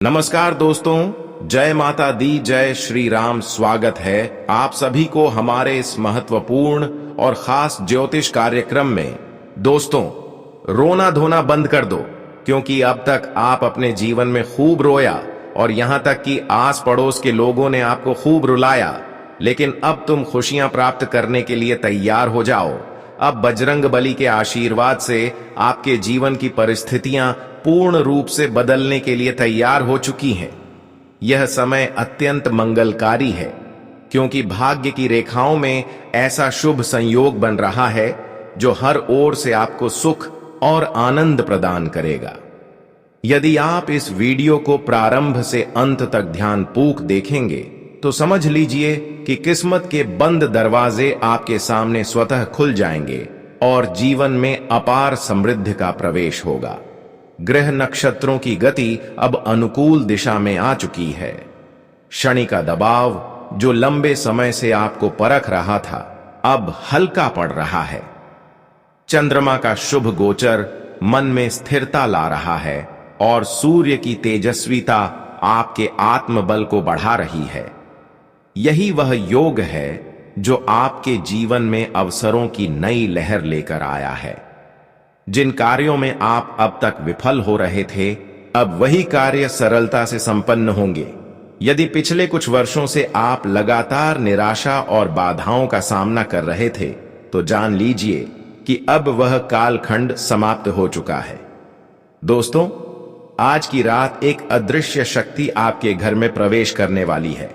नमस्कार दोस्तों, जय माता दी, जय श्री राम। स्वागत है आप सभी को हमारे इस महत्वपूर्ण और खास ज्योतिष कार्यक्रम में। दोस्तों, रोना धोना बंद कर दो, क्योंकि अब तक आप अपने जीवन में खूब रोया और यहां तक कि आस पड़ोस के लोगों ने आपको खूब रुलाया, लेकिन अब तुम खुशियां प्राप्त करने के लिए तैयार हो जाओ। अब बजरंग बली के आशीर्वाद से आपके जीवन की परिस्थितियां पूर्ण रूप से बदलने के लिए तैयार हो चुकी हैं। यह समय अत्यंत मंगलकारी है, क्योंकि भाग्य की रेखाओं में ऐसा शुभ संयोग बन रहा है जो हर ओर से आपको सुख और आनंद प्रदान करेगा। यदि आप इस वीडियो को प्रारंभ से अंत तक ध्यानपूर्वक देखेंगे तो समझ लीजिए कि किस्मत के बंद दरवाजे आपके सामने स्वतः खुल जाएंगे और जीवन में अपार समृद्धि का प्रवेश होगा। ग्रह नक्षत्रों की गति अब अनुकूल दिशा में आ चुकी है। शनि का दबाव जो लंबे समय से आपको परख रहा था, अब हल्का पड़ रहा है। चंद्रमा का शुभ गोचर मन में स्थिरता ला रहा है और सूर्य की तेजस्विता आपके आत्मबल को बढ़ा रही है। यही वह योग है जो आपके जीवन में अवसरों की नई लहर लेकर आया है। जिन कार्यों में आप अब तक विफल हो रहे थे, अब वही कार्य सरलता से संपन्न होंगे। यदि पिछले कुछ वर्षों से आप लगातार निराशा और बाधाओं का सामना कर रहे थे, तो जान लीजिए कि अब वह कालखंड समाप्त हो चुका है। दोस्तों, आज की रात एक अदृश्य शक्ति आपके घर में प्रवेश करने वाली है।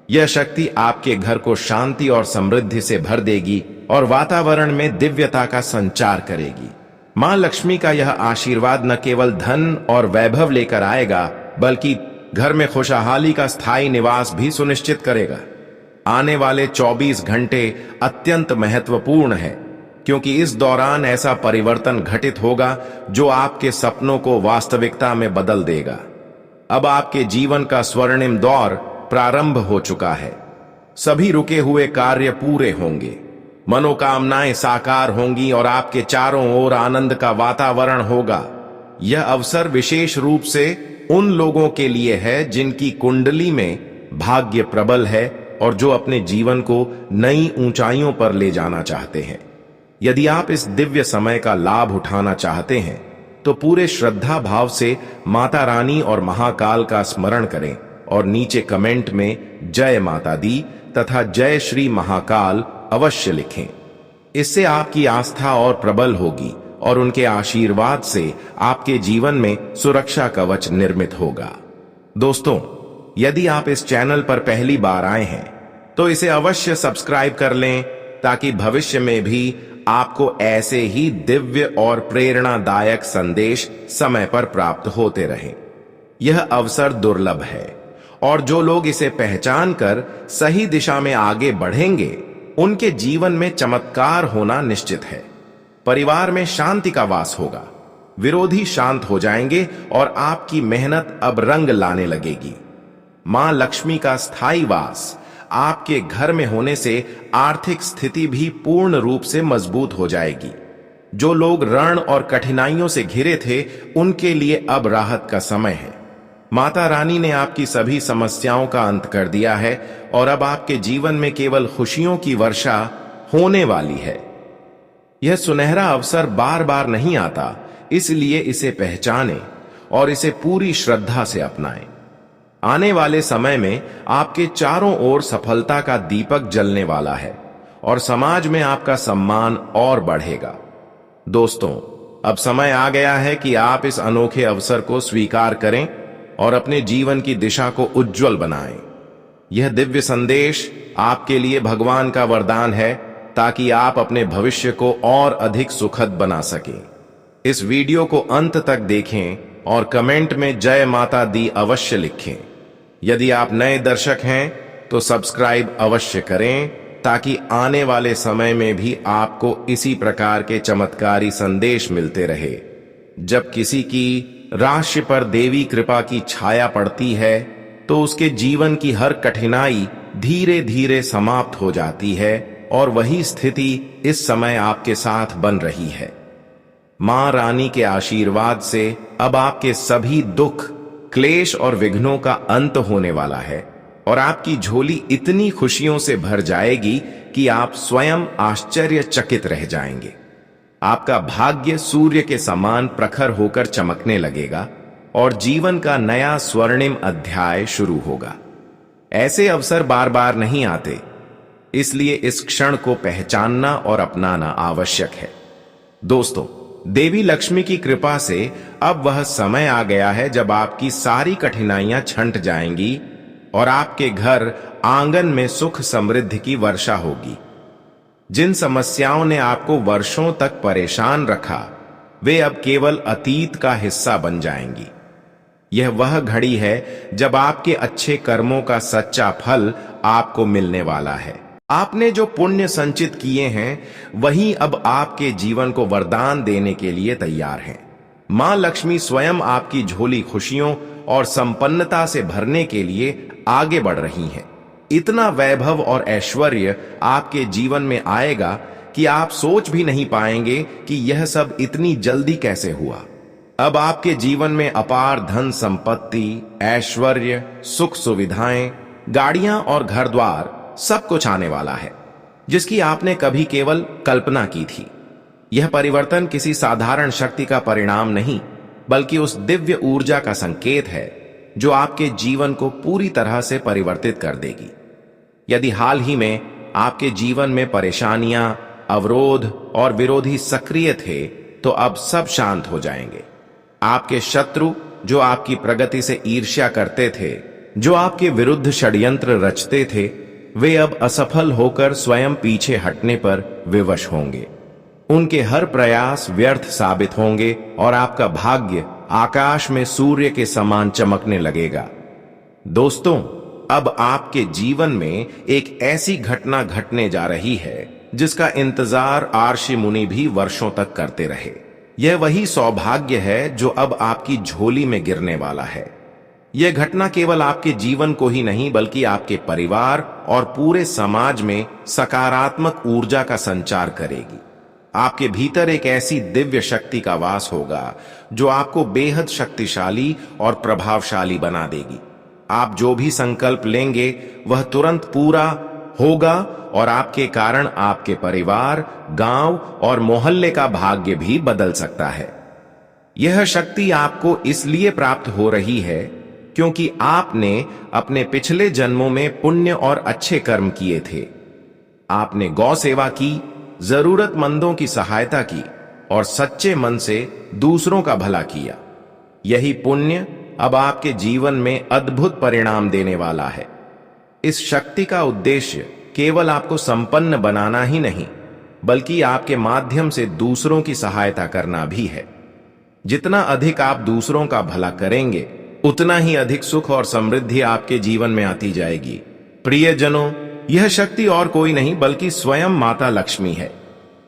यह शक्ति आपके घर को शांति और समृद्धि से भर देगी और वातावरण में दिव्यता का संचार करेगी। मां लक्ष्मी का यह आशीर्वाद न केवल धन और वैभव लेकर आएगा, बल्कि घर में खुशहाली का स्थायी निवास भी सुनिश्चित करेगा। आने वाले 24 घंटे अत्यंत महत्वपूर्ण है, क्योंकि इस दौरान ऐसा परिवर्तन घटित होगा जो आपके सपनों को वास्तविकता में बदल देगा। अब आपके जीवन का स्वर्णिम दौर प्रारंभ हो चुका है। सभी रुके हुए कार्य पूरे होंगे, मनोकामनाएं साकार होंगी और आपके चारों ओर आनंद का वातावरण होगा। यह अवसर विशेष रूप से उन लोगों के लिए है जिनकी कुंडली में भाग्य प्रबल है और जो अपने जीवन को नई ऊंचाइयों पर ले जाना चाहते हैं। यदि आप इस दिव्य समय का लाभ उठाना चाहते हैं, तो पूरे श्रद्धा भाव से माता रानी और महाकाल का स्मरण करें और नीचे कमेंट में जय माता दी तथा जय श्री महाकाल अवश्य लिखें। इससे आपकी आस्था और प्रबल होगी और उनके आशीर्वाद से आपके जीवन में सुरक्षा कवच निर्मित होगा। दोस्तों, यदि आप इस चैनल पर पहली बार आए हैं तो इसे अवश्य सब्सक्राइब कर लें, ताकि भविष्य में भी आपको ऐसे ही दिव्य और प्रेरणादायक संदेश समय पर प्राप्त होते रहें। यह अवसर दुर्लभ है और जो लोग इसे पहचान कर सही दिशा में आगे बढ़ेंगे, उनके जीवन में चमत्कार होना निश्चित है। परिवार में शांति का वास होगा, विरोधी शांत हो जाएंगे और आपकी मेहनत अब रंग लाने लगेगी। मां लक्ष्मी का स्थायी वास आपके घर में होने से आर्थिक स्थिति भी पूर्ण रूप से मजबूत हो जाएगी। जो लोग ऋण और कठिनाइयों से घिरे थे, उनके लिए अब राहत का समय है। माता रानी ने आपकी सभी समस्याओं का अंत कर दिया है और अब आपके जीवन में केवल खुशियों की वर्षा होने वाली है। यह सुनहरा अवसर बार बार नहीं आता, इसलिए इसे पहचानें और इसे पूरी श्रद्धा से अपनाएं। आने वाले समय में आपके चारों ओर सफलता का दीपक जलने वाला है और समाज में आपका सम्मान और बढ़ेगा। दोस्तों, अब समय आ गया है कि आप इस अनोखे अवसर को स्वीकार करें और अपने जीवन की दिशा को उज्जवल बनाएं। यह दिव्य संदेश आपके लिए भगवान का वरदान है, ताकि आप अपने भविष्य को और अधिक सुखद बना सकें। इस वीडियो को अंत तक देखें और कमेंट में जय माता दी अवश्य लिखें। यदि आप नए दर्शक हैं तो सब्सक्राइब अवश्य करें, ताकि आने वाले समय में भी आपको इसी प्रकार के चमत्कारी संदेश मिलते रहे। जब किसी की राशि पर देवी कृपा की छाया पड़ती है, तो उसके जीवन की हर कठिनाई धीरे धीरे समाप्त हो जाती है और वही स्थिति इस समय आपके साथ बन रही है। मां रानी के आशीर्वाद से अब आपके सभी दुख, क्लेश और विघ्नों का अंत होने वाला है और आपकी झोली इतनी खुशियों से भर जाएगी कि आप स्वयं आश्चर्यचकित रह जाएंगे। आपका भाग्य सूर्य के समान प्रखर होकर चमकने लगेगा और जीवन का नया स्वर्णिम अध्याय शुरू होगा। ऐसे अवसर बार बार नहीं आते, इसलिए इस क्षण को पहचानना और अपनाना आवश्यक है। दोस्तों, देवी लक्ष्मी की कृपा से अब वह समय आ गया है जब आपकी सारी कठिनाइयां छंट जाएंगी और आपके घर आंगन में सुख समृद्धि की वर्षा होगी। जिन समस्याओं ने आपको वर्षों तक परेशान रखा, वे अब केवल अतीत का हिस्सा बन जाएंगी। यह वह घड़ी है जब आपके अच्छे कर्मों का सच्चा फल आपको मिलने वाला है। आपने जो पुण्य संचित किए हैं, वही अब आपके जीवन को वरदान देने के लिए तैयार हैं। मां लक्ष्मी स्वयं आपकी झोली खुशियों और संपन्नता से भरने के लिए आगे बढ़ रही हैं। इतना वैभव और ऐश्वर्य आपके जीवन में आएगा कि आप सोच भी नहीं पाएंगे कि यह सब इतनी जल्दी कैसे हुआ। अब आपके जीवन में अपार धन संपत्ति, ऐश्वर्य, सुख सुविधाएं, गाड़ियां और घर द्वार सब कुछ आने वाला है, जिसकी आपने कभी केवल कल्पना की थी। यह परिवर्तन किसी साधारण शक्ति का परिणाम नहीं, बल्कि उस दिव्य ऊर्जा का संकेत है जो आपके जीवन को पूरी तरह से परिवर्तित कर देगी। यदि हाल ही में आपके जीवन में परेशानियां, अवरोध और विरोधी सक्रिय थे, तो अब सब शांत हो जाएंगे। आपके शत्रु जो आपकी प्रगति से ईर्ष्या करते थे, जो आपके विरुद्ध षड्यंत्र रचते थे, वे अब असफल होकर स्वयं पीछे हटने पर विवश होंगे। उनके हर प्रयास व्यर्थ साबित होंगे और आपका भाग्य आकाश में सूर्य के समान चमकने लगेगा। दोस्तों, अब आपके जीवन में एक ऐसी घटना घटने जा रही है जिसका इंतजार आर्षि मुनि भी वर्षों तक करते रहे। यह वही सौभाग्य है जो अब आपकी झोली में गिरने वाला है। यह घटना केवल आपके जीवन को ही नहीं, बल्कि आपके परिवार और पूरे समाज में सकारात्मक ऊर्जा का संचार करेगी। आपके भीतर एक ऐसी दिव्य शक्ति का वास होगा जो आपको बेहद शक्तिशाली और प्रभावशाली बना देगी। आप जो भी संकल्प लेंगे वह तुरंत पूरा होगा और आपके कारण आपके परिवार, गांव और मोहल्ले का भाग्य भी बदल सकता है। यह शक्ति आपको इसलिए प्राप्त हो रही है क्योंकि आपने अपने पिछले जन्मों में पुण्य और अच्छे कर्म किए थे। आपने गौ सेवा की, जरूरतमंदों की सहायता की और सच्चे मन से दूसरों का भला किया। यही पुण्य अब आपके जीवन में अद्भुत परिणाम देने वाला है। इस शक्ति का उद्देश्य केवल आपको संपन्न बनाना ही नहीं, बल्कि आपके माध्यम से दूसरों की सहायता करना भी है। जितना अधिक आप दूसरों का भला करेंगे, उतना ही अधिक सुख और समृद्धि आपके जीवन में आती जाएगी। प्रियजनों, यह शक्ति और कोई नहीं बल्कि स्वयं माता लक्ष्मी है।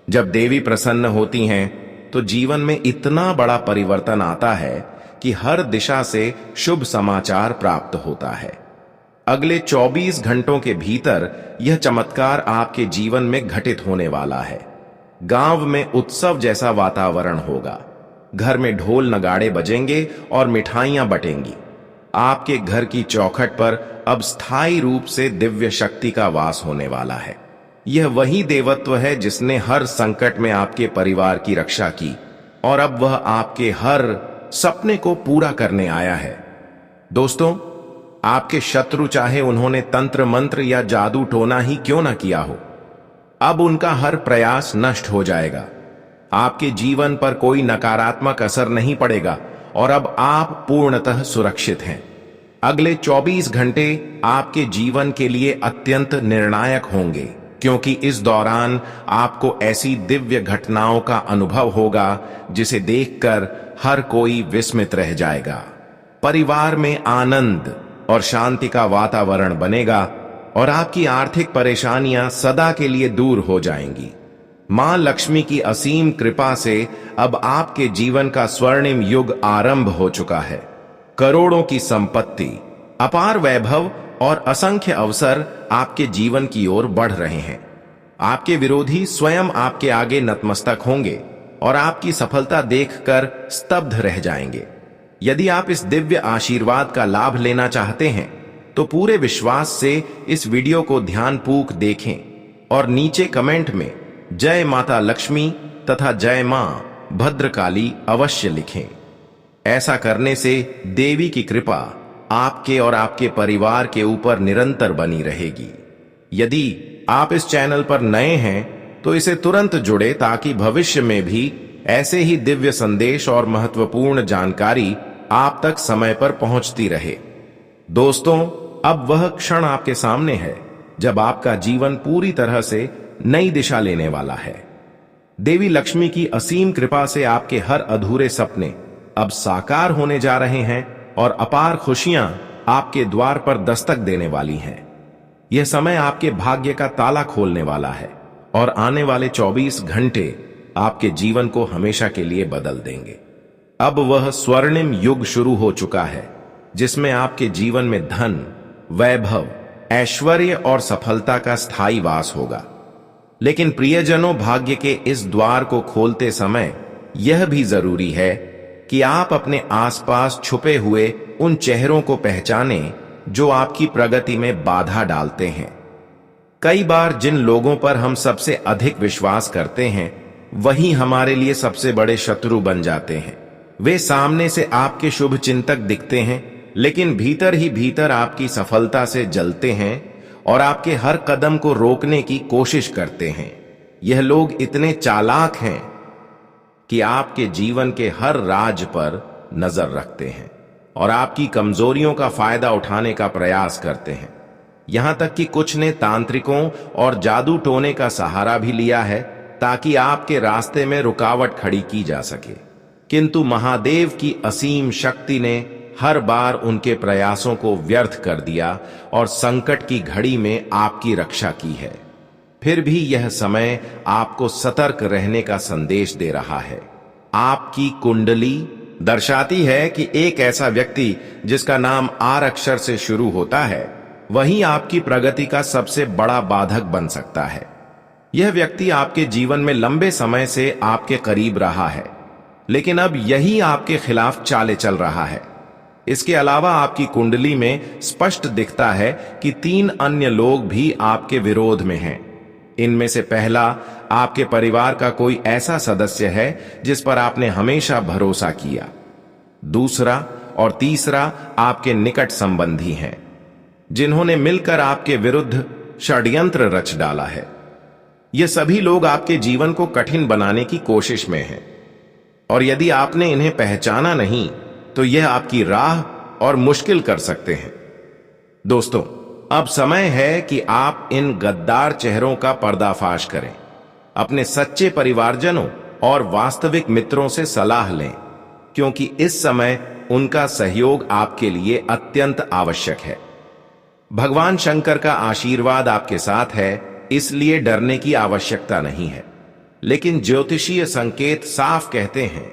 जब देवी प्रसन्न होती हैं, तो जीवन में इतना बड़ा परिवर्तन आता है कि हर दिशा से शुभ समाचार प्राप्त होता है। अगले 24 घंटों के भीतर यह चमत्कार आपके जीवन में घटित होने वाला है। गांव में उत्सव जैसा वातावरण होगा। घर में ढोल नगाड़े बजेंगे और मिठाइयां बटेंगी। आपके घर की चौखट पर अब स्थायी रूप से दिव्य शक्ति का वास होने वाला है। यह वही देवत्व है जिसने हर संकट में आपके परिवार की रक्षा की और अब वह आपके हर सपने को पूरा करने आया है। दोस्तों, आपके शत्रु चाहे उन्होंने तंत्र मंत्र या जादू टोना ही क्यों ना किया हो, अब उनका हर प्रयास नष्ट हो जाएगा। आपके जीवन पर कोई नकारात्मक असर नहीं पड़ेगा और अब आप पूर्णतः सुरक्षित हैं। अगले 24 घंटे आपके जीवन के लिए अत्यंत निर्णायक होंगे, क्योंकि इस दौरान आपको ऐसी दिव्य घटनाओं का अनुभव होगा जिसे देखकर हर कोई विस्मित रह जाएगा। परिवार में आनंद और शांति का वातावरण बनेगा और आपकी आर्थिक परेशानियां सदा के लिए दूर हो जाएंगी। मां लक्ष्मी की असीम कृपा से अब आपके जीवन का स्वर्णिम युग आरंभ हो चुका है। करोड़ों की संपत्ति, अपार वैभव और असंख्य अवसर आपके जीवन की ओर बढ़ रहे हैं। आपके विरोधी स्वयं आपके आगे नतमस्तक होंगे और आपकी सफलता देखकर स्तब्ध रह जाएंगे। यदि आप इस दिव्य आशीर्वाद का लाभ लेना चाहते हैं तो पूरे विश्वास से इस वीडियो को ध्यानपूर्वक देखें और नीचे कमेंट में जय माता लक्ष्मी तथा जय मां भद्रकाली अवश्य लिखें। ऐसा करने से देवी की कृपा आपके और आपके परिवार के ऊपर निरंतर बनी रहेगी। यदि आप इस चैनल पर नए हैं तो इसे तुरंत जुड़े ताकि भविष्य में भी ऐसे ही दिव्य संदेश और महत्वपूर्ण जानकारी आप तक समय पर पहुंचती रहे। दोस्तों, अब वह क्षण आपके सामने है जब आपका जीवन पूरी तरह से नई दिशा लेने वाला है। देवी लक्ष्मी की असीम कृपा से आपके हर अधूरे सपने अब साकार होने जा रहे हैं और अपार खुशियां आपके द्वार पर दस्तक देने वाली हैं। यह समय आपके भाग्य का ताला खोलने वाला है और आने वाले 24 घंटे आपके जीवन को हमेशा के लिए बदल देंगे। अब वह स्वर्णिम युग शुरू हो चुका है जिसमें आपके जीवन में धन, वैभव, ऐश्वर्य और सफलता का स्थायी वास होगा। लेकिन प्रियजनों, भाग्य के इस द्वार को खोलते समय यह भी जरूरी है कि आप अपने आसपास छुपे हुए उन चेहरों को पहचानें जो आपकी प्रगति में बाधा डालते हैं। कई बार जिन लोगों पर हम सबसे अधिक विश्वास करते हैं वही हमारे लिए सबसे बड़े शत्रु बन जाते हैं। वे सामने से आपके शुभ चिंतक दिखते हैं लेकिन भीतर ही भीतर आपकी सफलता से जलते हैं और आपके हर कदम को रोकने की कोशिश करते हैं। यह लोग इतने चालाक हैं कि आपके जीवन के हर राज पर नजर रखते हैं और आपकी कमजोरियों का फायदा उठाने का प्रयास करते हैं। यहां तक कि कुछ ने तांत्रिकों और जादू टोने का सहारा भी लिया है ताकि आपके रास्ते में रुकावट खड़ी की जा सके। किंतु महादेव की असीम शक्ति ने हर बार उनके प्रयासों को व्यर्थ कर दिया और संकट की घड़ी में आपकी रक्षा की है। फिर भी यह समय आपको सतर्क रहने का संदेश दे रहा है। आपकी कुंडली दर्शाती है कि एक ऐसा व्यक्ति जिसका नाम आर अक्षर से शुरू होता है वही आपकी प्रगति का सबसे बड़ा बाधक बन सकता है। यह व्यक्ति आपके जीवन में लंबे समय से आपके करीब रहा है लेकिन अब यही आपके खिलाफ चाले चल रहा है। इसके अलावा आपकी कुंडली में स्पष्ट दिखता है कि 3 अन्य लोग भी आपके विरोध में हैं। इनमें से पहला आपके परिवार का कोई ऐसा सदस्य है जिस पर आपने हमेशा भरोसा किया। दूसरा और तीसरा आपके निकट संबंधी हैं जिन्होंने मिलकर आपके विरुद्ध षड्यंत्र रच डाला है। ये सभी लोग आपके जीवन को कठिन बनाने की कोशिश में हैं और यदि आपने इन्हें पहचाना नहीं तो यह आपकी राह और मुश्किल कर सकते हैं। दोस्तों, अब समय है कि आप इन गद्दार चेहरों का पर्दाफाश करें। अपने सच्चे परिवारजनों और वास्तविक मित्रों से सलाह लें क्योंकि इस समय उनका सहयोग आपके लिए अत्यंत आवश्यक है। भगवान शंकर का आशीर्वाद आपके साथ है, इसलिए डरने की आवश्यकता नहीं है। लेकिन ज्योतिषीय संकेत साफ कहते हैं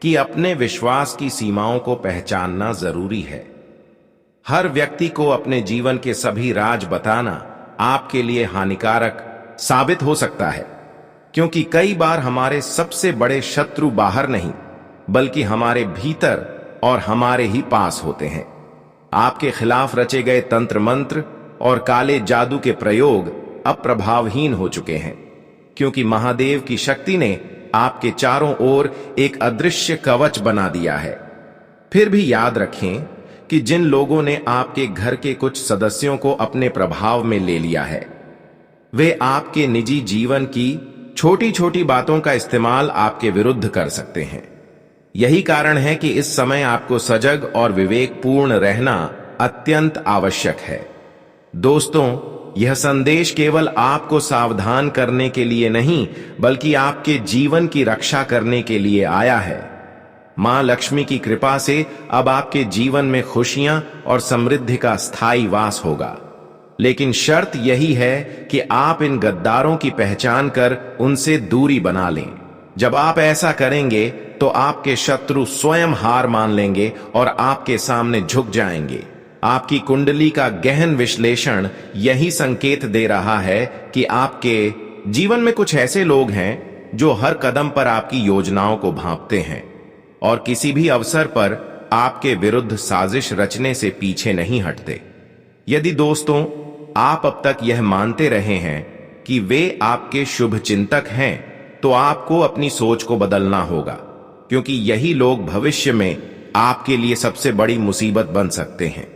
कि अपने विश्वास की सीमाओं को पहचानना जरूरी है। हर व्यक्ति को अपने जीवन के सभी राज बताना आपके लिए हानिकारक साबित हो सकता है क्योंकि कई बार हमारे सबसे बड़े शत्रु बाहर नहीं बल्कि हमारे भीतर और हमारे ही पास होते हैं। आपके खिलाफ रचे गए तंत्र मंत्र और काले जादू के प्रयोग अब प्रभावहीन हो चुके हैं क्योंकि महादेव की शक्ति ने आपके चारों ओर एक अदृश्य कवच बना दिया है। फिर भी याद रखें कि जिन लोगों ने आपके घर के कुछ सदस्यों को अपने प्रभाव में ले लिया है वे आपके निजी जीवन की छोटी छोटी बातों का इस्तेमाल आपके विरुद्ध कर सकते हैं। यही कारण है कि इस समय आपको सजग और विवेकपूर्ण रहना अत्यंत आवश्यक है। दोस्तों, यह संदेश केवल आपको सावधान करने के लिए नहीं बल्कि आपके जीवन की रक्षा करने के लिए आया है। मां लक्ष्मी की कृपा से अब आपके जीवन में खुशियां और समृद्धि का स्थायी वास होगा। लेकिन शर्त यही है कि आप इन गद्दारों की पहचान कर उनसे दूरी बना लें। जब आप ऐसा करेंगे तो आपके शत्रु स्वयं हार मान लेंगे और आपके सामने झुक जाएंगे। आपकी कुंडली का गहन विश्लेषण यही संकेत दे रहा है कि आपके जीवन में कुछ ऐसे लोग हैं जो हर कदम पर आपकी योजनाओं को भांपते हैं और किसी भी अवसर पर आपके विरुद्ध साजिश रचने से पीछे नहीं हटते। यदि दोस्तों आप अब तक यह मानते रहे हैं कि वे आपके शुभ चिंतक हैं, तो आपको अपनी सोच को बदलना होगा, क्योंकि यही लोग भविष्य में आपके लिए सबसे बड़ी मुसीबत बन सकते हैं।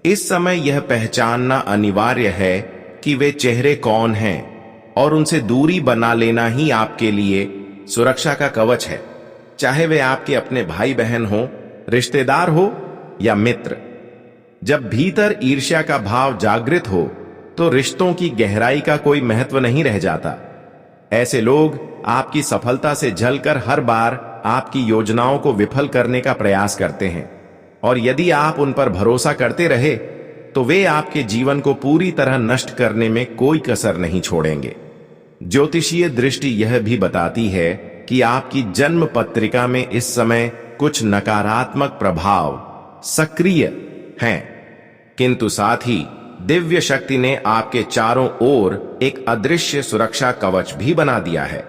इस समय यह पहचानना अनिवार्य है कि वे चेहरे कौन हैं और उनसे दूरी बना लेना ही आपके लिए सुरक्षा का कवच है, चाहे वे आपके अपने भाई बहन हो, रिश्तेदार हो या मित्र। जब भीतर ईर्ष्या का भाव जागृत हो तो रिश्तों की गहराई का कोई महत्व नहीं रह जाता। ऐसे लोग आपकी सफलता से जलकर हर बार आपकी योजनाओं को विफल करने का प्रयास करते हैं, और यदि आप उन पर भरोसा करते रहे तो वे आपके जीवन को पूरी तरह नष्ट करने में कोई कसर नहीं छोड़ेंगे। ज्योतिषीय दृष्टि यह भी बताती है कि आपकी जन्म पत्रिका में इस समय कुछ नकारात्मक प्रभाव सक्रिय हैं, किंतु साथ ही दिव्य शक्ति ने आपके चारों ओर एक अदृश्य सुरक्षा कवच भी बना दिया है।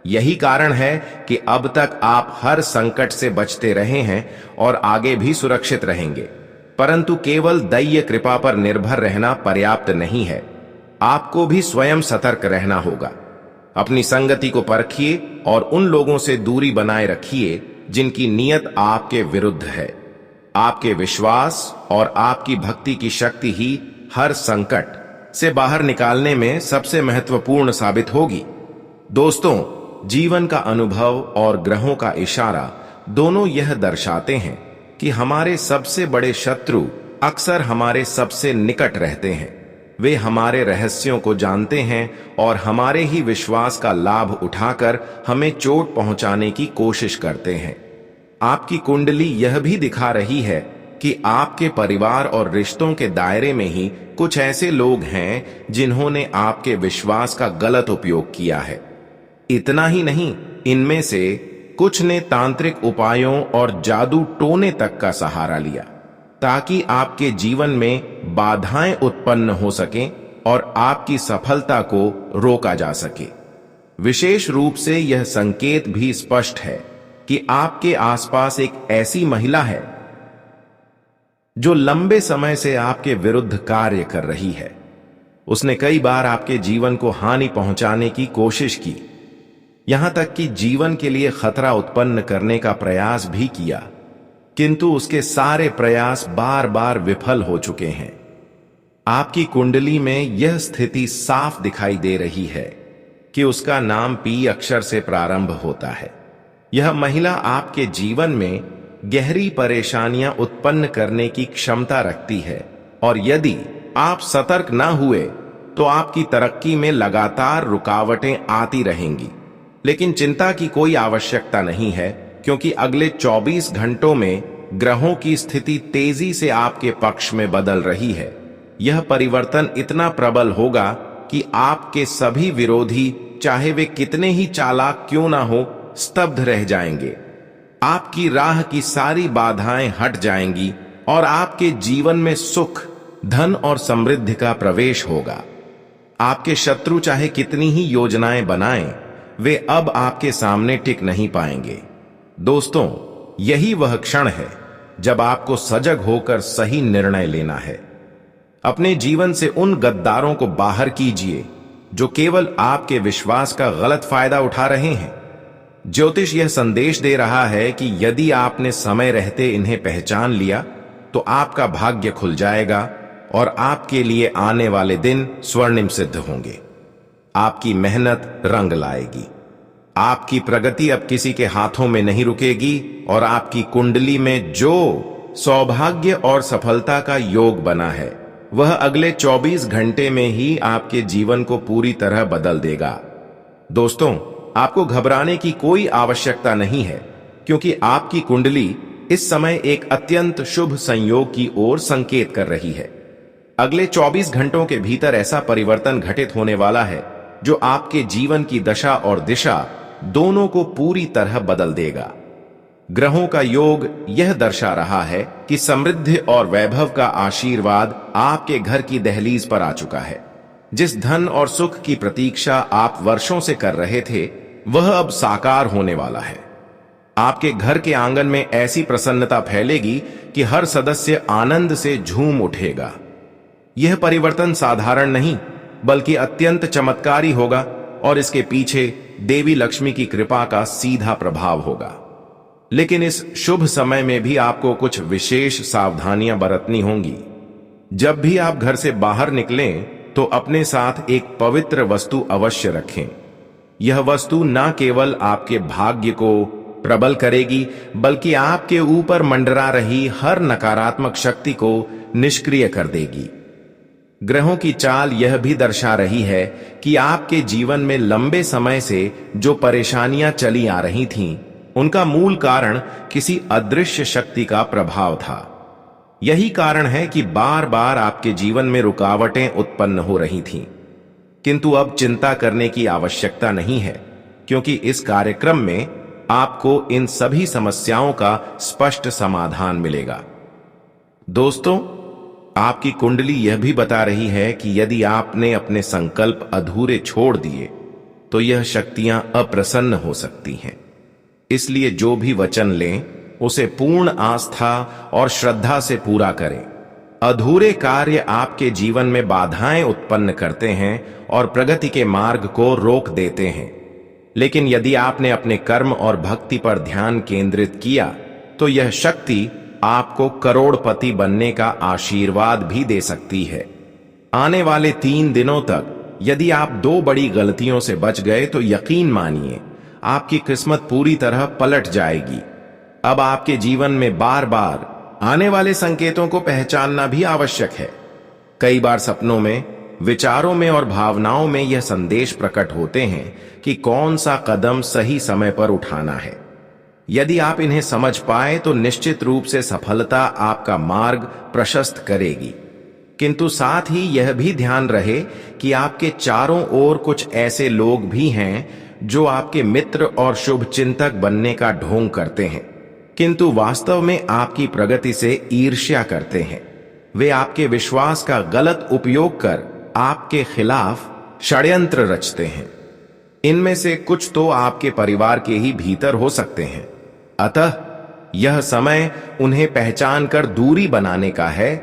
यही कारण है कि अब तक आप हर संकट से बचते रहे हैं और आगे भी सुरक्षित रहेंगे। परंतु केवल दैवीय कृपा पर निर्भर रहना पर्याप्त नहीं है, आपको भी स्वयं सतर्क रहना होगा। अपनी संगति को परखिए और उन लोगों से दूरी बनाए रखिए जिनकी नीयत आपके विरुद्ध है। आपके विश्वास और आपकी भक्ति की शक्ति ही हर संकट से बाहर निकालने में सबसे महत्वपूर्ण साबित होगी। दोस्तों, जीवन का अनुभव और ग्रहों का इशारा दोनों यह दर्शाते हैं कि हमारे सबसे बड़े शत्रु अक्सर हमारे सबसे निकट रहते हैं। वे हमारे रहस्यों को जानते हैं और हमारे ही विश्वास का लाभ उठाकर हमें चोट पहुंचाने की कोशिश करते हैं। आपकी कुंडली यह भी दिखा रही है कि आपके परिवार और रिश्तों के दायरे में ही कुछ ऐसे लोग हैं जिन्होंने आपके विश्वास का गलत उपयोग किया है। इतना ही नहीं, इनमें से कुछ ने तांत्रिक उपायों और जादू टोने तक का सहारा लिया ताकि आपके जीवन में बाधाएं उत्पन्न हो सकें और आपकी सफलता को रोका जा सके। विशेष रूप से यह संकेत भी स्पष्ट है कि आपके आसपास एक ऐसी महिला है जो लंबे समय से आपके विरुद्ध कार्य कर रही है। उसने कई बार आपके जीवन को हानि पहुंचाने की कोशिश की, यहां तक कि जीवन के लिए खतरा उत्पन्न करने का प्रयास भी किया, किंतु उसके सारे प्रयास बार बार विफल हो चुके हैं। आपकी कुंडली में यह स्थिति साफ दिखाई दे रही है कि उसका नाम पी अक्षर से प्रारंभ होता है। यह महिला आपके जीवन में गहरी परेशानियां उत्पन्न करने की क्षमता रखती है, और यदि आप सतर्क न हुए तो आपकी तरक्की में लगातार रुकावटें आती रहेंगी। लेकिन चिंता की कोई आवश्यकता नहीं है, क्योंकि अगले 24 घंटों में ग्रहों की स्थिति तेजी से आपके पक्ष में बदल रही है। यह परिवर्तन इतना प्रबल होगा कि आपके सभी विरोधी, चाहे वे कितने ही चालाक क्यों ना हो, स्तब्ध रह जाएंगे। आपकी राह की सारी बाधाएं हट जाएंगी और आपके जीवन में सुख, धन और समृद्धि का प्रवेश होगा। आपके शत्रु चाहे कितनी ही योजनाएं बनाएं, वे अब आपके सामने टिक नहीं पाएंगे। दोस्तों, यही वह क्षण है जब आपको सजग होकर सही निर्णय लेना है। अपने जीवन से उन गद्दारों को बाहर कीजिए जो केवल आपके विश्वास का गलत फायदा उठा रहे हैं। ज्योतिष यह संदेश दे रहा है कि यदि आपने समय रहते इन्हें पहचान लिया तो आपका भाग्य खुल जाएगा और आपके लिए आने वाले दिन स्वर्णिम सिद्ध होंगे। आपकी मेहनत रंग लाएगी। आपकी प्रगति अब किसी के हाथों में नहीं रुकेगी और आपकी कुंडली में जो सौभाग्य और सफलता का योग बना है, वह अगले 24 घंटे में ही आपके जीवन को पूरी तरह बदल देगा। दोस्तों, आपको घबराने की कोई आवश्यकता नहीं है, क्योंकि आपकी कुंडली इस समय एक अत्यंत शुभ संयोग की ओर संकेत कर रही है। अगले 24 घंटों के भीतर ऐसा परिवर्तन घटित होने वाला है जो आपके जीवन की दशा और दिशा दोनों को पूरी तरह बदल देगा। ग्रहों का योग यह दर्शा रहा है कि समृद्धि और वैभव का आशीर्वाद आपके घर की दहलीज पर आ चुका है। जिस धन और सुख की प्रतीक्षा आप वर्षों से कर रहे थे, वह अब साकार होने वाला है। आपके घर के आंगन में ऐसी प्रसन्नता फैलेगी कि हर सदस्य आनंद से झूम उठेगा। यह परिवर्तन साधारण नहीं बल्कि अत्यंत चमत्कारी होगा और इसके पीछे देवी लक्ष्मी की कृपा का सीधा प्रभाव होगा। लेकिन इस शुभ समय में भी आपको कुछ विशेष सावधानियां बरतनी होंगी। जब भी आप घर से बाहर निकलें तो अपने साथ एक पवित्र वस्तु अवश्य रखें। यह वस्तु न केवल आपके भाग्य को प्रबल करेगी बल्कि आपके ऊपर मंडरा रही हर नकारात्मक शक्ति को निष्क्रिय कर देगी। ग्रहों की चाल यह भी दर्शा रही है कि आपके जीवन में लंबे समय से जो परेशानियां चली आ रही थीं, उनका मूल कारण किसी अदृश्य शक्ति का प्रभाव था। यही कारण है कि बार बार आपके जीवन में रुकावटें उत्पन्न हो रही थीं। किंतु अब चिंता करने की आवश्यकता नहीं है, क्योंकि इस कार्यक्रम में आपको इन सभी समस्याओं का स्पष्ट समाधान मिलेगा। दोस्तों, आपकी कुंडली यह भी बता रही है कि यदि आपने अपने संकल्प अधूरे छोड़ दिए तो यह शक्तियां अप्रसन्न हो सकती हैं। इसलिए जो भी वचन लें उसे पूर्ण आस्था और श्रद्धा से पूरा करें। अधूरे कार्य आपके जीवन में बाधाएं उत्पन्न करते हैं और प्रगति के मार्ग को रोक देते हैं। लेकिन यदि आपने अपने कर्म और भक्ति पर ध्यान केंद्रित किया तो यह शक्ति आपको करोड़पति बनने का आशीर्वाद भी दे सकती है। आने वाले 3 दिनों तक यदि आप 2 बड़ी गलतियों से बच गए तो यकीन मानिए आपकी किस्मत पूरी तरह पलट जाएगी। अब आपके जीवन में बार बार आने वाले संकेतों को पहचानना भी आवश्यक है। कई बार सपनों में, विचारों में और भावनाओं में यह संदेश प्रकट होते हैं कि कौन सा कदम सही समय पर उठाना है। यदि आप इन्हें समझ पाए तो निश्चित रूप से सफलता आपका मार्ग प्रशस्त करेगी। किंतु साथ ही यह भी ध्यान रहे कि आपके चारों ओर कुछ ऐसे लोग भी हैं जो आपके मित्र और शुभ चिंतक बनने का ढोंग करते हैं, किंतु वास्तव में आपकी प्रगति से ईर्ष्या करते हैं। वे आपके विश्वास का गलत उपयोग कर आपके खिलाफ षड्यंत्र रचते हैं। इनमें से कुछ तो आपके परिवार के ही भीतर हो सकते हैं। अतः यह समय उन्हें पहचान कर दूरी बनाने का है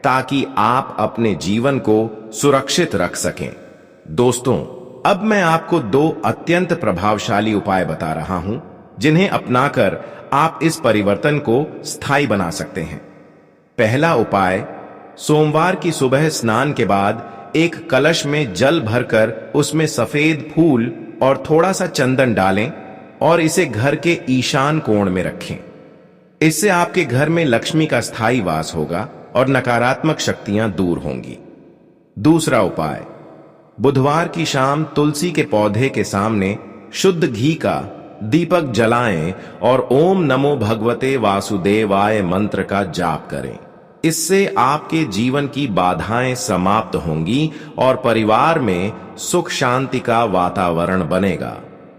ताकि आप अपने जीवन को सुरक्षित रख सकें। दोस्तों, अब मैं आपको 2 अत्यंत प्रभावशाली उपाय बता रहा हूं जिन्हें अपनाकर आप इस परिवर्तन को स्थायी बना सकते हैं। पहला उपाय, सोमवार की सुबह स्नान के बाद एक कलश में जल भरकर उसमें सफेद फूल और थोड़ा सा चंदन डालें और इसे घर के ईशान कोण में रखें। इससे आपके घर में लक्ष्मी का स्थायी वास होगा और नकारात्मक शक्तियां दूर होंगी। दूसरा उपाय, बुधवार की शाम तुलसी के पौधे के सामने शुद्ध घी का दीपक जलाएं और ओम नमो भगवते वासुदेवाय मंत्र का जाप करें। इससे आपके जीवन की बाधाएं समाप्त होंगी और परिवार में सुख शांति का वातावरण बनेगा।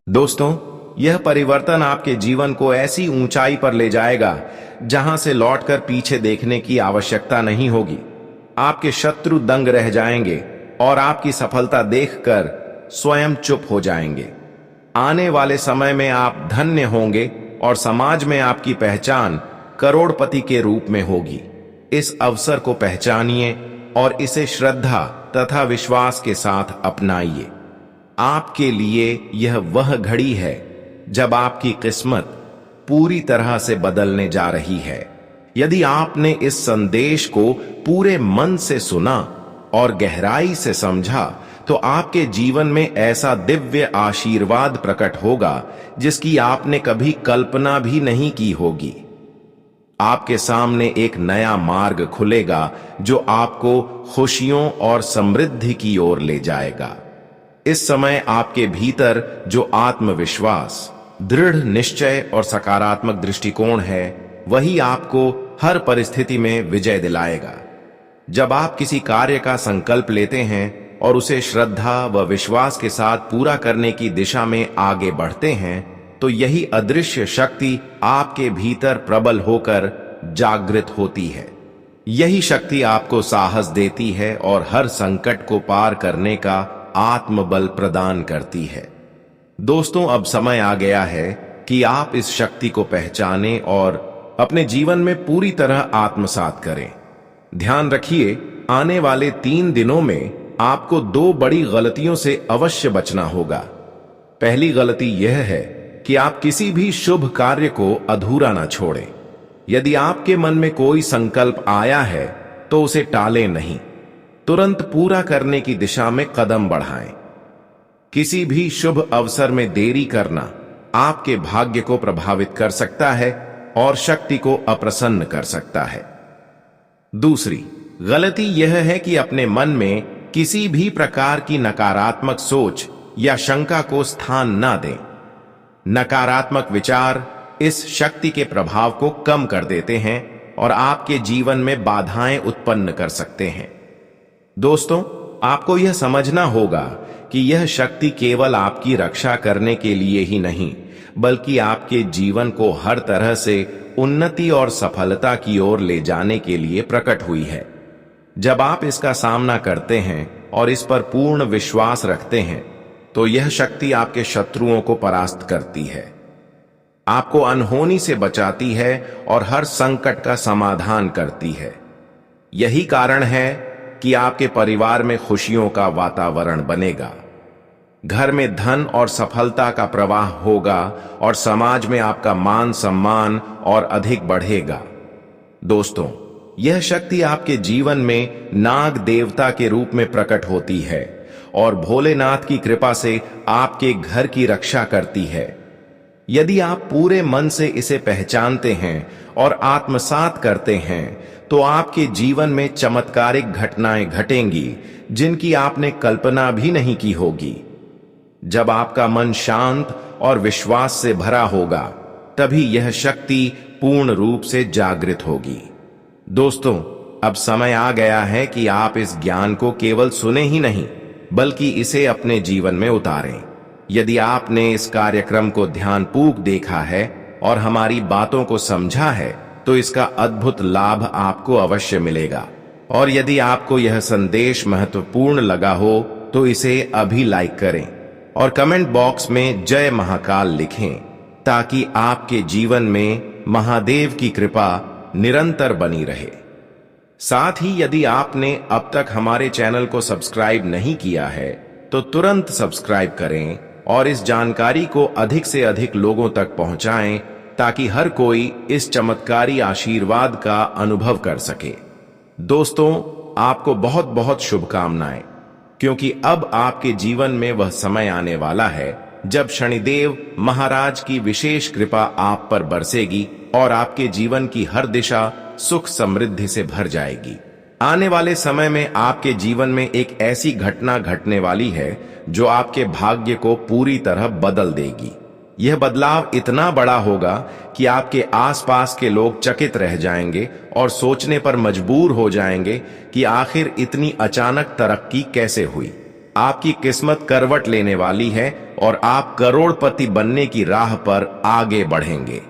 दोस्तों, यह परिवर्तन आपके जीवन को ऐसी ऊंचाई पर ले जाएगा जहां से लौटकर पीछे देखने की आवश्यकता नहीं होगी। आपके शत्रु दंग रह जाएंगे और आपकी सफलता देखकर स्वयं चुप हो जाएंगे। आने वाले समय में आप धन्य होंगे और समाज में आपकी पहचान करोड़पति के रूप में होगी। इस अवसर को पहचानिए और इसे श्रद्धा तथा विश्वास के साथ अपनाइए। आपके लिए यह वह घड़ी है जब आपकी किस्मत पूरी तरह से बदलने जा रही है। यदि आपने इस संदेश को पूरे मन से सुना और गहराई से समझा तो आपके जीवन में ऐसा दिव्य आशीर्वाद प्रकट होगा जिसकी आपने कभी कल्पना भी नहीं की होगी। आपके सामने एक नया मार्ग खुलेगा जो आपको खुशियों और समृद्धि की ओर ले जाएगा। इस समय आपके भीतर जो आत्मविश्वास, दृढ़ निश्चय और सकारात्मक दृष्टिकोण है, वही आपको हर परिस्थिति में विजय दिलाएगा। जब आप किसी कार्य का संकल्प लेते हैं और उसे श्रद्धा व विश्वास के साथ पूरा करने की दिशा में आगे बढ़ते हैं, तो यही अदृश्य शक्ति आपके भीतर प्रबल होकर जागृत होती है। यही शक्ति आपको साहस देती है और हर संकट को पार करने का आत्मबल प्रदान करती है। दोस्तों, अब समय आ गया है कि आप इस शक्ति को पहचानें और अपने जीवन में पूरी तरह आत्मसात करें। ध्यान रखिए, आने वाले 3 दिनों में आपको 2 बड़ी गलतियों से अवश्य बचना होगा। पहली गलती यह है कि आप किसी भी शुभ कार्य को अधूरा ना छोड़ें। यदि आपके मन में कोई संकल्प आया है तो उसे टालें नहीं, तुरंत पूरा करने की दिशा में कदम बढ़ाएं। किसी भी शुभ अवसर में देरी करना आपके भाग्य को प्रभावित कर सकता है और शक्ति को अप्रसन्न कर सकता है। दूसरी गलती यह है कि अपने मन में किसी भी प्रकार की नकारात्मक सोच या शंका को स्थान ना दें। नकारात्मक विचार इस शक्ति के प्रभाव को कम कर देते हैं और आपके जीवन में बाधाएं उत्पन्न कर सकते हैं। दोस्तों, आपको यह समझना होगा कि यह शक्ति केवल आपकी रक्षा करने के लिए ही नहीं, बल्कि आपके जीवन को हर तरह से उन्नति और सफलता की ओर ले जाने के लिए प्रकट हुई है। जब आप इसका सामना करते हैं और इस पर पूर्ण विश्वास रखते हैं, तो यह शक्ति आपके शत्रुओं को परास्त करती है, आपको अनहोनी से बचाती है और हर संकट का समाधान करती है। यही कारण है कि आपके परिवार में खुशियों का वातावरण बनेगा, घर में धन और सफलता का प्रवाह होगा और समाज में आपका मान सम्मान और अधिक बढ़ेगा। दोस्तों, यह शक्ति आपके जीवन में नाग देवता के रूप में प्रकट होती है और भोलेनाथ की कृपा से आपके घर की रक्षा करती है। यदि आप पूरे मन से इसे पहचानते हैं और आत्मसात करते हैं, तो आपके जीवन में चमत्कारिक घटनाएं घटेंगी जिनकी आपने कल्पना भी नहीं की होगी। जब आपका मन शांत और विश्वास से भरा होगा, तभी यह शक्ति पूर्ण रूप से जागृत होगी। दोस्तों, अब समय आ गया है कि आप इस ज्ञान को केवल सुने ही नहीं, बल्कि इसे अपने जीवन में उतारें। यदि आपने इस कार्यक्रम को ध्यानपूर्वक देखा है और हमारी बातों को समझा है, तो इसका अद्भुत लाभ आपको अवश्य मिलेगा। और यदि आपको यह संदेश महत्वपूर्ण लगा हो, तो इसे अभी लाइक करें और कमेंट बॉक्स में जय महाकाल लिखें, ताकि आपके जीवन में महादेव की कृपा निरंतर बनी रहे। साथ ही यदि आपने अब तक हमारे चैनल को सब्सक्राइब नहीं किया है, तो तुरंत सब्सक्राइब करें और इस जानकारी को अधिक से अधिक लोगों तक पहुंचाएं, ताकि हर कोई इस चमत्कारी आशीर्वाद का अनुभव कर सके। दोस्तों, आपको बहुत बहुत शुभकामनाएं, क्योंकि अब आपके जीवन में वह समय आने वाला है जब शनिदेव महाराज की विशेष कृपा आप पर बरसेगी और आपके जीवन की हर दिशा सुख समृद्धि से भर जाएगी। आने वाले समय में आपके जीवन में एक ऐसी घटना घटने वाली है जो आपके भाग्य को पूरी तरह बदल देगी। यह बदलाव इतना बड़ा होगा कि आपके आसपास के लोग चकित रह जाएंगे और सोचने पर मजबूर हो जाएंगे कि आखिर इतनी अचानक तरक्की कैसे हुई। आपकी किस्मत करवट लेने वाली है और आप करोड़पति बनने की राह पर आगे बढ़ेंगे।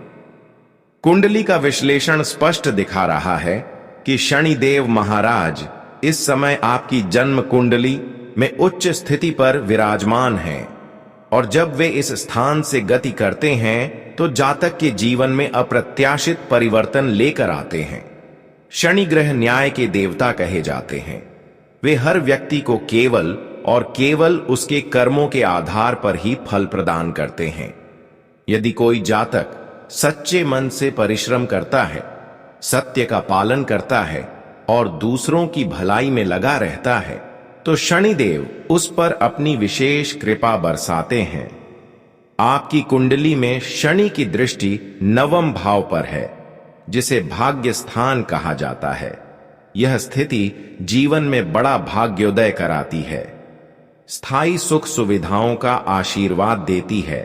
कुंडली का विश्लेषण स्पष्ट दिखा रहा है कि शनिदेव महाराज इस समय आपकी जन्म कुंडली में उच्च स्थिति पर विराजमान हैं, और जब वे इस स्थान से गति करते हैं तो जातक के जीवन में अप्रत्याशित परिवर्तन लेकर आते हैं। शनि ग्रह न्याय के देवता कहे जाते हैं। वे हर व्यक्ति को केवल और केवल उसके कर्मों के आधार पर ही फल प्रदान करते हैं। यदि कोई जातक सच्चे मन से परिश्रम करता है, सत्य का पालन करता है और दूसरों की भलाई में लगा रहता है, तो शनिदेव उस पर अपनी विशेष कृपा बरसाते हैं। आपकी कुंडली में शनि की दृष्टि 9वें भाव पर है, जिसे भाग्य स्थान कहा जाता है। यह स्थिति जीवन में बड़ा भाग्योदय कराती है, स्थायी सुख सुविधाओं का आशीर्वाद देती है